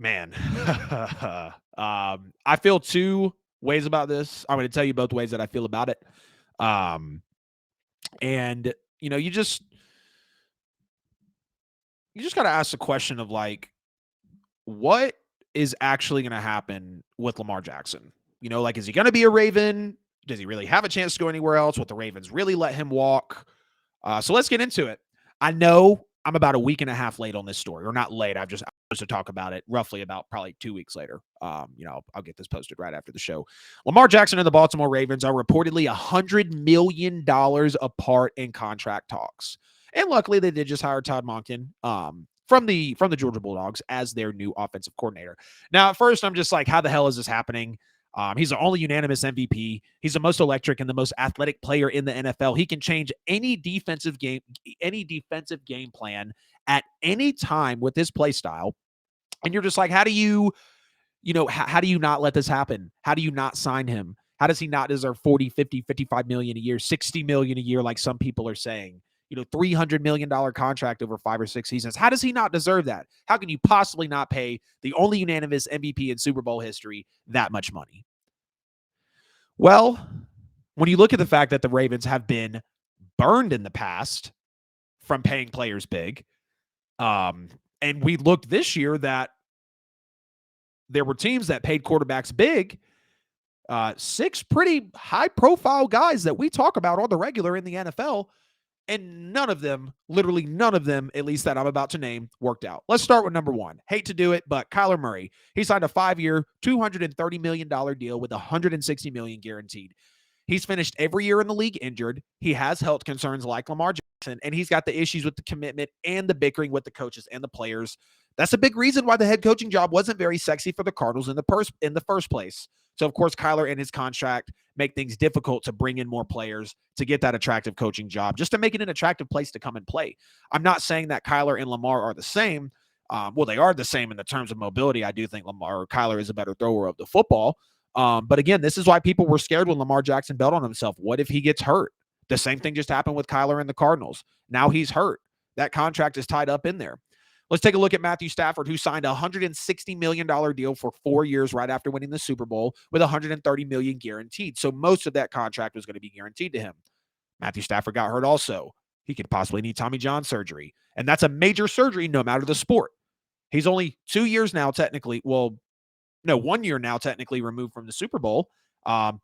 Man, I feel two ways about this. I'm going to tell you both ways that I feel about it. Um, and you just got to ask the question of like, what is actually going to happen with Lamar Jackson? Like, is he going to be a Raven? Does he really have a chance to go anywhere else? Would the Ravens really let him walk? So let's get into it. I know I'm about a week and a half late on this story, or not late. I was supposed to talk about it roughly about probably 2 weeks later. I'll get this posted right after the show. Lamar Jackson and the Baltimore Ravens are reportedly $100 million apart in contract talks, and luckily they did just hire Todd Monken from the Georgia Bulldogs as their new offensive coordinator. Now, at first, I'm just like, how the hell is this happening? He's the only unanimous MVP. He's the most electric and the most athletic player in the NFL. He can change any defensive game plan at any time with his play style. And you're just like, how do you not let this happen? How do you not sign him? How does he not deserve 40, 50, 55 million a year, 60 million a year, like some people are saying? $300 million contract over 5 or 6 seasons. How does he not deserve that? How can you possibly not pay the only unanimous MVP in Super Bowl history that much money? Well, when you look at the fact that the Ravens have been burned in the past from paying players big, and we looked this year that there were teams that paid quarterbacks big, 6 pretty high-profile guys that we talk about on the regular in the NFL, and none of them, literally none of them, at least that I'm about to name, worked out. Let's start with number one. Hate to do it, but Kyler Murray. He signed a 5-year, $230 million deal with $160 million guaranteed. He's finished every year in the league injured. He has health concerns like Lamar Jackson, and he's got the issues with the commitment and the bickering with the coaches and the players. That's a big reason why the head coaching job wasn't very sexy for the Cardinals in the first place. So, of course, Kyler and his contract make things difficult to bring in more players to get that attractive coaching job, just to make it an attractive place to come and play. I'm not saying that Kyler and Lamar are the same. Well, they are the same in the terms of mobility. I do think Kyler is a better thrower of the football. But again, this is why people were scared when Lamar Jackson bet on himself. What if he gets hurt? The same thing just happened with Kyler and the Cardinals. Now he's hurt. That contract is tied up in there. Let's take a look at Matthew Stafford, who signed a $160 million deal for 4 years right after winning the Super Bowl with $130 million guaranteed. So most of that contract was going to be guaranteed to him. Matthew Stafford got hurt also. He could possibly need Tommy John surgery. And that's a major surgery no matter the sport. He's only 2 years now, technically. Well, no, 1 year now, technically removed from the Super Bowl.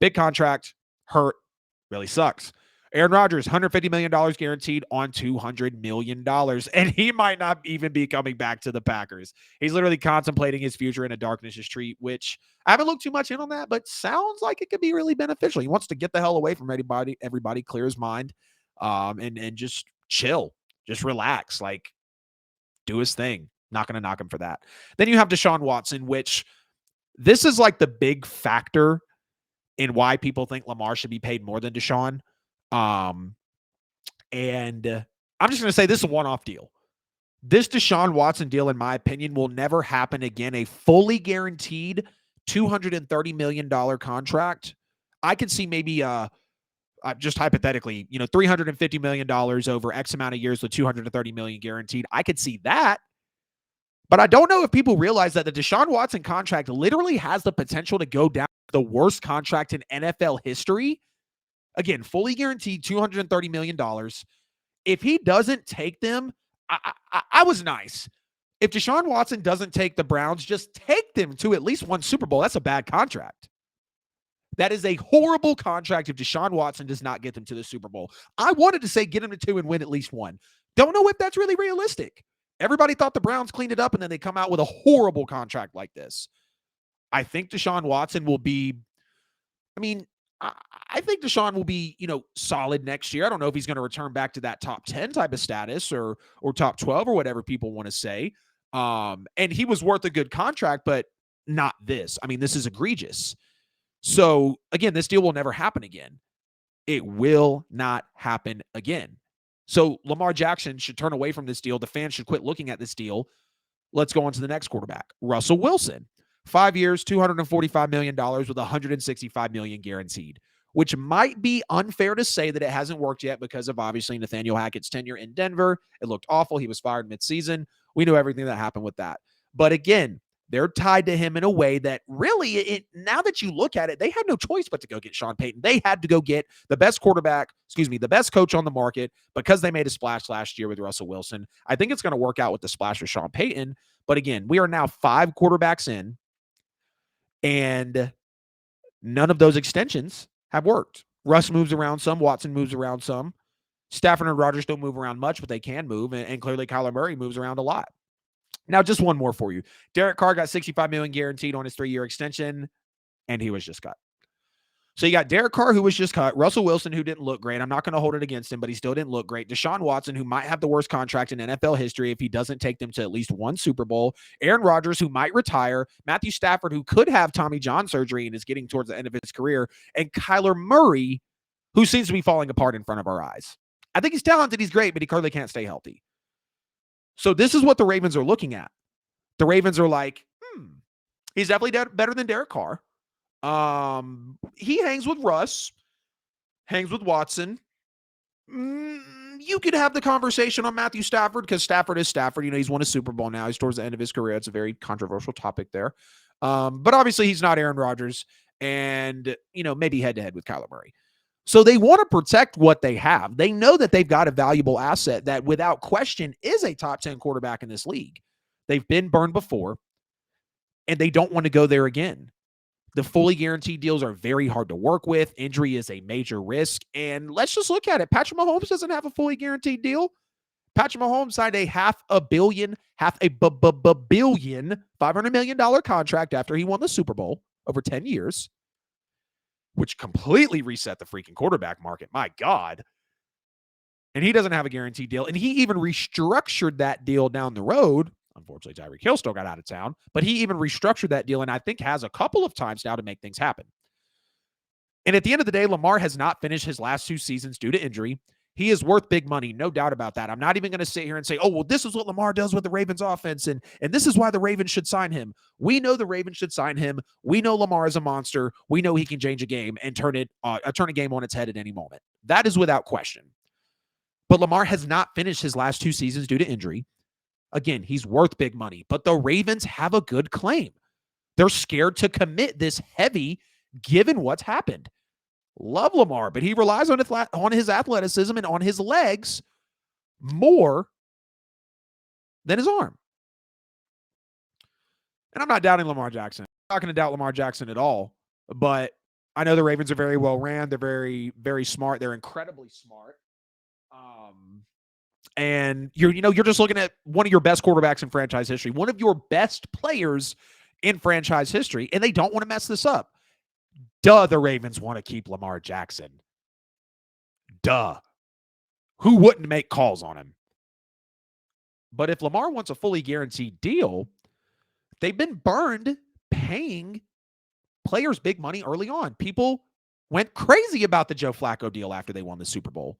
Big contract, hurt, really sucks. Aaron Rodgers, $150 million guaranteed on $200 million. And he might not even be coming back to the Packers. He's literally contemplating his future in a darkness retreat, which I haven't looked too much in on that, but sounds like it could be really beneficial. He wants to get the hell away from everybody, clear his mind, and just chill, just relax, like do his thing. Not going to knock him for that. Then you have Deshaun Watson, which this is like the big factor in why people think Lamar should be paid more than Deshaun. And I'm just going to say this is a one-off deal. This Deshaun Watson deal, in my opinion, will never happen again. A fully guaranteed $230 million contract. I could see maybe just hypothetically, $350 million over X amount of years with $230 million guaranteed. I could see that. But I don't know if people realize that the Deshaun Watson contract literally has the potential to go down the worst contract in NFL history. Again, fully guaranteed $230 million. If he doesn't take them, I was nice. If Deshaun Watson doesn't take the Browns, just take them to at least one Super Bowl. That's a bad contract. That is a horrible contract if Deshaun Watson does not get them to the Super Bowl. I wanted to say get them to 2 and win at least one. Don't know if that's really realistic. Everybody thought the Browns cleaned it up, and then they come out with a horrible contract like this. I think Deshaun Watson will be, I think Deshaun will be, solid next year. I don't know if he's going to return back to that top 10 type of status or top 12 or whatever people want to say. And he was worth a good contract, but not this. This is egregious. So, again, this deal will never happen again. It will not happen again. So Lamar Jackson should turn away from this deal. The fans should quit looking at this deal. Let's go on to the next quarterback, Russell Wilson. 5 years, $245 million with $165 million guaranteed, which might be unfair to say that it hasn't worked yet because of obviously Nathaniel Hackett's tenure in Denver. It looked awful. He was fired midseason. We know everything that happened with that. But again, They're tied to him in a way that really, now that you look at it, they had no choice but to go get Sean Payton. They had to go get the best the best coach on the market because they made a splash last year with Russell Wilson. I think it's going to work out with the splash with Sean Payton. But again, we are now 5 quarterbacks in, and none of those extensions have worked. Russ moves around some. Watson moves around some. Stafford and Rodgers don't move around much, but they can move. And clearly Kyler Murray moves around a lot. Now, just one more for you. Derek Carr got $65 million guaranteed on his 3-year extension, and he was just cut. So you got Derek Carr, who was just cut. Russell Wilson, who didn't look great. I'm not going to hold it against him, but he still didn't look great. Deshaun Watson, who might have the worst contract in NFL history if he doesn't take them to at least one Super Bowl. Aaron Rodgers, who might retire. Matthew Stafford, who could have Tommy John surgery and is getting towards the end of his career. And Kyler Murray, who seems to be falling apart in front of our eyes. I think he's talented. He's great, but he clearly can't stay healthy. So this is what the Ravens are looking at. The Ravens are like, he's definitely better than Derek Carr. He hangs with Russ, hangs with Watson. You could have the conversation on Matthew Stafford because Stafford is Stafford. You know, he's won a Super Bowl now. He's towards the end of his career. It's a very controversial topic there. But obviously he's not Aaron Rodgers and, you know, maybe head-to-head with Kyler Murray. So they want to protect what they have. They know that they've got a valuable asset that without question is a top 10 quarterback in this league. They've been burned before, and they don't want to go there again. The fully guaranteed deals are very hard to work with. Injury is a major risk. And let's just look at it. Patrick Mahomes doesn't have a fully guaranteed deal. Patrick Mahomes signed a $500 million, $500 million contract after he won the Super Bowl over 10 years, which completely reset the freaking quarterback market. My God. And he doesn't have a guaranteed deal. And he even restructured that deal down the road. Unfortunately, Tyreek Hill still got out of town, but he even restructured that deal and I think has a couple of times now to make things happen. And at the end of the day, Lamar has not finished his last 2 seasons due to injury. He is worth big money, no doubt about that. I'm not even going to sit here and say, oh, well, this is what Lamar does with the Ravens offense, and this is why the Ravens should sign him. We know the Ravens should sign him. We know Lamar is a monster. We know he can change a game and turn a game on its head at any moment. That is without question. But Lamar has not finished his last 2 seasons due to injury. Again, he's worth big money, but the Ravens have a good claim. They're scared to commit this heavy given what's happened. Love Lamar, but he relies on his athleticism and on his legs more than his arm. And I'm not doubting Lamar Jackson. I'm not going to doubt Lamar Jackson at all, but I know the Ravens are very well ran. They're very, very smart. They're incredibly smart. And you're just looking at one of your best quarterbacks in franchise history, one of your best players in franchise history, and they don't want to mess this up. Duh, the Ravens want to keep Lamar Jackson. Duh. Who wouldn't make calls on him? But if Lamar wants a fully guaranteed deal, they've been burned paying players big money early on. People went crazy about the Joe Flacco deal after they won the Super Bowl.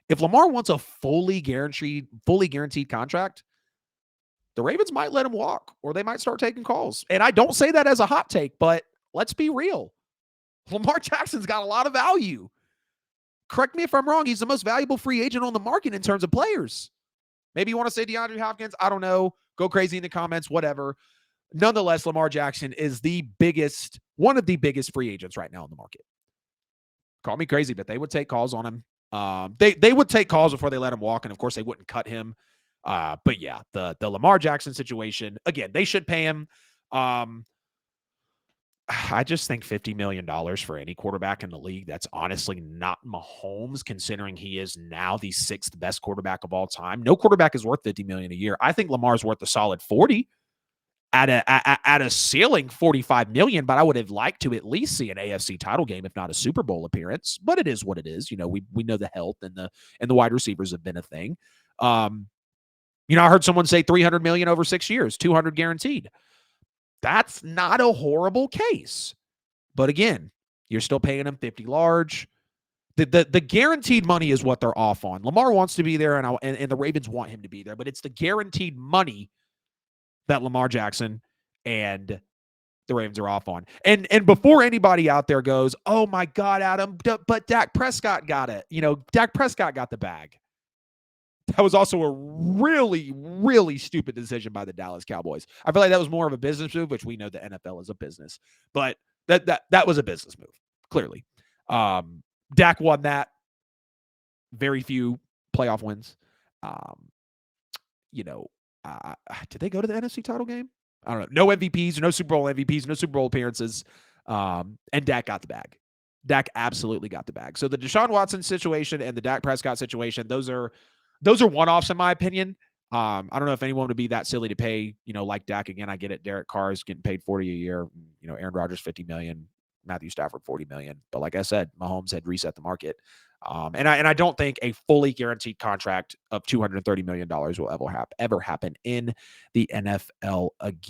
If Lamar wants a fully guaranteed contract, the Ravens might let him walk, or they might start taking calls. And I don't say that as a hot take, but let's be real. Lamar Jackson's got a lot of value. Correct me if I'm wrong. He's the most valuable free agent on the market in terms of players. Maybe you want to say DeAndre Hopkins. I don't know. Go crazy in the comments, whatever. Nonetheless, Lamar Jackson is one of the biggest free agents right now on the market. Call me crazy, but they would take calls on him. They would take calls before they let him walk, and of course they wouldn't cut him. But yeah, the Lamar Jackson situation, again, they should pay him. I just think $50 million for any quarterback in the league, that's honestly not Mahomes, considering he is now the 6th best quarterback of all time. No quarterback is worth $50 million a year. I think Lamar's worth a solid 40 at a ceiling $45 million, but I would have liked to at least see an AFC title game, if not a Super Bowl appearance. But it is what it is. You know, we know the health and the wide receivers have been a thing. I heard someone say $300 million over 6 years, 200 guaranteed. That's not a horrible case. But again, you're still paying him 50 large. The guaranteed money is what they're off on. Lamar wants to be there, and the Ravens want him to be there, but it's the guaranteed money that Lamar Jackson and the Ravens are off on. And before anybody out there goes, oh my God, Adam, but Dak Prescott got it. Dak Prescott got the bag. That was also a really, really stupid decision by the Dallas Cowboys. I feel like that was more of a business move, which we know the NFL is a business, but that was a business move, clearly. Dak won that. Very few playoff wins. Um, you know, did they go to the NFC title game? I don't know. No MVPs, no Super Bowl MVPs, no Super Bowl appearances. And Dak got the bag. Dak absolutely got the bag. So the Deshaun Watson situation and the Dak Prescott situation, those are one-offs in my opinion. I don't know if anyone would be that silly to pay, like Dak again. I get it. Derek Carr is getting paid $40 a year. Aaron Rodgers $50 million, Matthew Stafford $40 million. But like I said, Mahomes had reset the market. And I don't think a fully guaranteed contract of $230 million will ever happen in the NFL again.